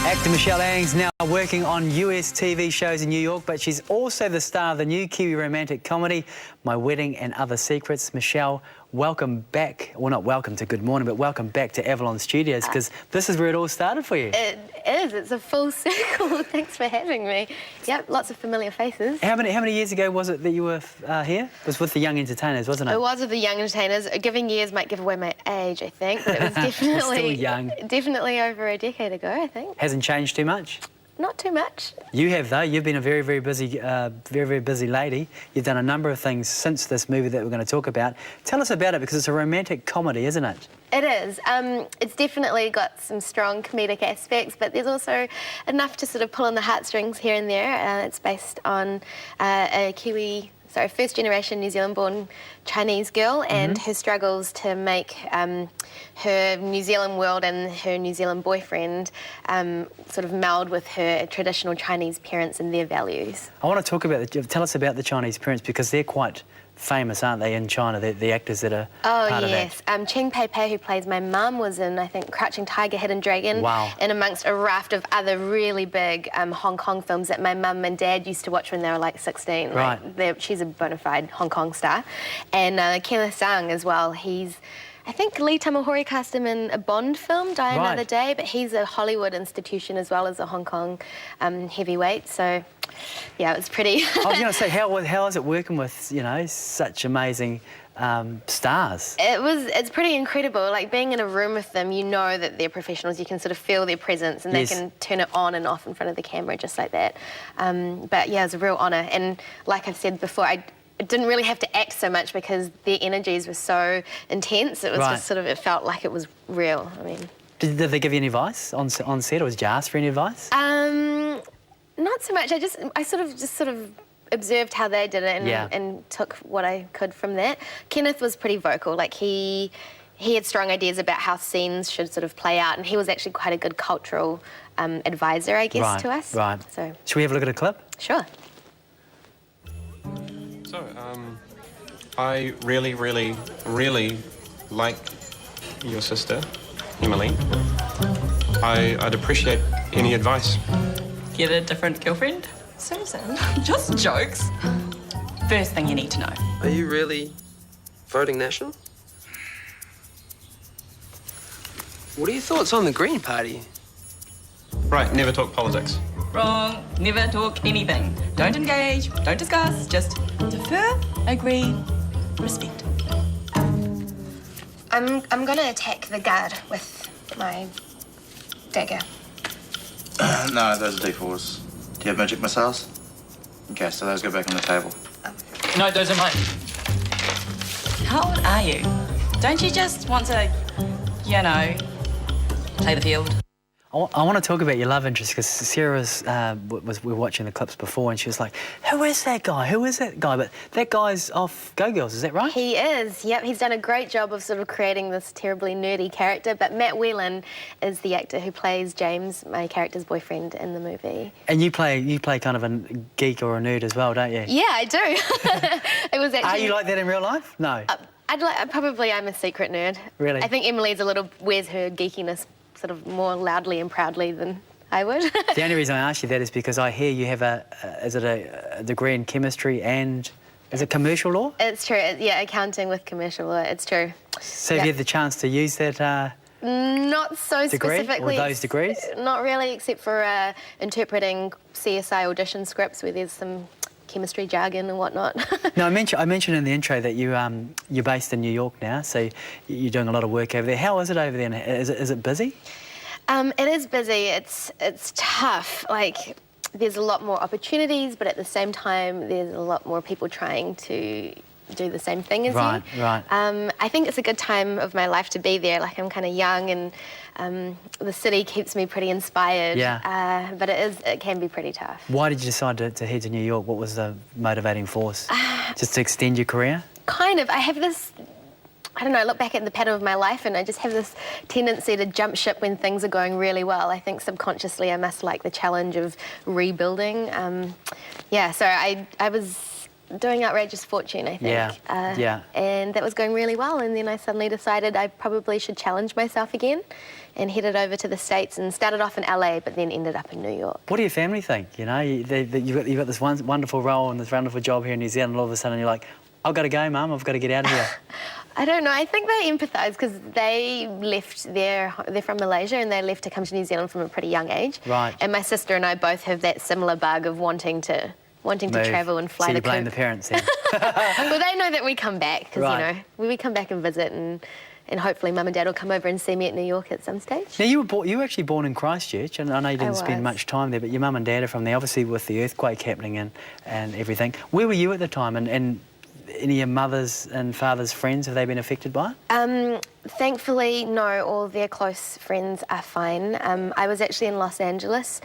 Actor Roseanne Liang's now working on US TV shows in New York, but she's also the star of the new Kiwi romantic comedy, My Wedding and Other Secrets. Michelle, welcome back. Well, not welcome to Good Morning, but welcome back to Avalon Studios, because this is where it all started for you. It is. It's a full circle. Thanks for having me. Yep, lots of familiar faces. How many years ago was it that you were here? It was with the Young Entertainers, wasn't it? It was with the Young Entertainers. Giving years might give away my age, I think, but it was definitely still young. Definitely over a decade ago, I think. Hasn't changed too much? Not too much. You have, though. You've been a very busy busy lady. You've done a number of things since this movie that we're going to talk about. Tell us about it, because it's a romantic comedy, isn't it? It is. It's definitely got some strong comedic aspects, but there's also enough to sort of pull on the heartstrings here and there. It's based on a first-generation New Zealand-born Chinese girl and her struggles to make her New Zealand world and her New Zealand boyfriend sort of meld with her traditional Chinese parents and their values. I want to talk about tell us about the Chinese parents, because they're quite famous, aren't they, in China, the actors that are part of that? Oh, yes. Cheng Pei Pei, who plays my mum, was in, I think, Crouching Tiger, Hidden Dragon. Wow. And amongst a raft of other really big Hong Kong films that my mum and dad used to watch when they were like 16. Right. Like, she's a bona fide Hong Kong star. And Tai-San as well. I think Lee Tamahori cast him in a Bond film, Die Another Day, but he's a Hollywood institution as well as a Hong Kong heavyweight, so yeah, it was pretty... I was going to say, how is it working with, you know, such amazing stars? It's pretty incredible. Like, being in a room with them, you know that they're professionals. You can sort of feel their presence, and they can turn it on and off in front of the camera just like that. But yeah, it's a real honour. And like I've said before, I didn't really have to act so much because their energies were so intense. It was just sort of, it felt like it was real. I mean... Did they give you any advice on set, or was you asked for any advice? Not so much. I sort of observed how they did it and took what I could from that. Kenneth was pretty vocal. Like, he had strong ideas about how scenes should sort of play out, and he was actually quite a good cultural advisor, I guess, to us. Right. So, should we have a look at a clip? Sure. So, I really like your sister, Emily. I'd appreciate any advice. Get a different girlfriend? Susan, just jokes. First thing you need to know. Are you really voting National? What are your thoughts on the Green Party? Right, never talk politics. Wrong. Never talk anything. Don't engage, don't discuss, just defer, agree, respect. I'm gonna attack the guard with my dagger. No, those are D4s. Do you have magic missiles? Okay, so those go back on the table. No, those are mine. How old are you? Don't you just want to, you know, play the field? I want to talk about your love interest, because Sarah we were watching the clips before, and she was like, who is that guy? Who is that guy? But that guy's off Go Girls, is that right? He is, yep. He's done a great job of sort of creating this terribly nerdy character, but Matt Whelan is the actor who plays James, my character's boyfriend in the movie. And you play kind of a geek or a nerd as well, don't you? Yeah, I do. It was actually... Are you like that in real life? No. I'm a secret nerd. Really? I think Emily's wears her geekiness sort of more loudly and proudly than I would. The only reason I ask you that is because I hear you have a degree in chemistry and, is it commercial law? It's true, yeah, accounting with commercial law, it's true. So have you had the chance to use that not so degree, specifically. or those degrees? Not really, except for interpreting CSI audition scripts where there's some chemistry jargon and whatnot. No, I mentioned in the intro that you're based in New York now, so you're doing a lot of work over there. How is it over there? Is it busy? It is busy. It's tough. Like, there's a lot more opportunities, but at the same time, there's a lot more people trying to do the same thing as you. Right. I think it's a good time of my life to be there. Like, I'm kind of young, and the city keeps me pretty inspired. Yeah. But it can be pretty tough. Why did you decide to head to New York? What was the motivating force? Just to extend your career? Kind of. I have this... I don't know, I look back at the pattern of my life and I just have this tendency to jump ship when things are going really well. I think subconsciously I must like the challenge of rebuilding. Yeah, so I was doing Outrageous Fortune, I think. Yeah. And that was going really well, and then I suddenly decided I probably should challenge myself again and headed over to the States and started off in LA, but then ended up in New York. What do your family think? You know, you've got this wonderful role and this wonderful job here in New Zealand, and all of a sudden you're like, I've got to go, Mum, I've got to get out of here. I don't know. I think they empathise because they left they're from Malaysia and they left to come to New Zealand from a pretty young age. Right. And my sister and I both have that similar bug of wanting to travel and fly so the you blame coop. the parents then? Well, they know that we come back because, Right. you know, we come back and visit and hopefully Mum and Dad will come over and see me at New York at some stage. Now, you were actually born in Christchurch, and I know you didn't spend was. much time there, but your mum and dad are from there, obviously with the earthquake happening and everything. Where were you at the time, and any of your mother's and father's friends, have they been affected by it? Thankfully, no, all their close friends are fine. I was actually in Los Angeles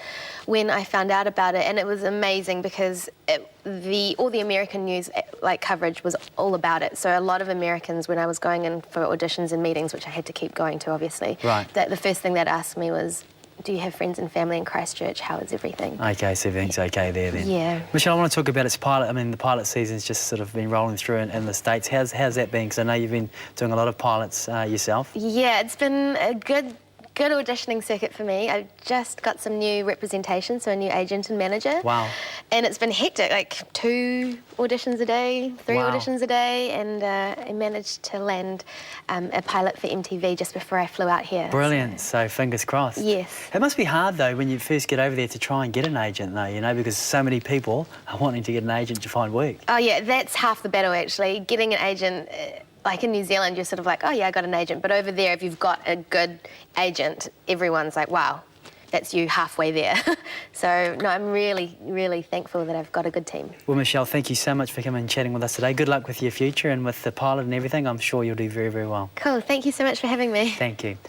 when I found out about it, and it was amazing because all the American news coverage was all about it. So a lot of Americans, when I was going in for auditions and meetings, which I had to keep going to, obviously, Right. the first thing they'd ask me was, do you have friends and family in Christchurch? How is everything? Okay, so everything's okay there then. Yeah. Michelle, I want to talk about its pilot. I mean, the pilot season's just sort of been rolling through in the States. How's that been? Because I know you've been doing a lot of pilots yourself. Yeah, it's been a good auditioning circuit for me. I just got some new representation, so a new agent and manager. Wow. And it's been hectic, like 2 auditions a day, 3 Wow. auditions a day, and I managed to land a pilot for MTV just before I flew out here. Brilliant, so fingers crossed. Yes. It must be hard, though, when you first get over there to try and get an agent, though, you know, because so many people are wanting to get an agent to find work. Oh, yeah, that's half the battle, actually. Getting an agent... like in New Zealand, you're sort of like, oh yeah, I got an agent. But over there, if you've got a good agent, everyone's like, wow, that's you halfway there. So, no, I'm really, really thankful that I've got a good team. Well, Michelle, thank you so much for coming and chatting with us today. Good luck with your future and with the pilot and everything. I'm sure you'll do very, very well. Cool, thank you so much for having me. Thank you.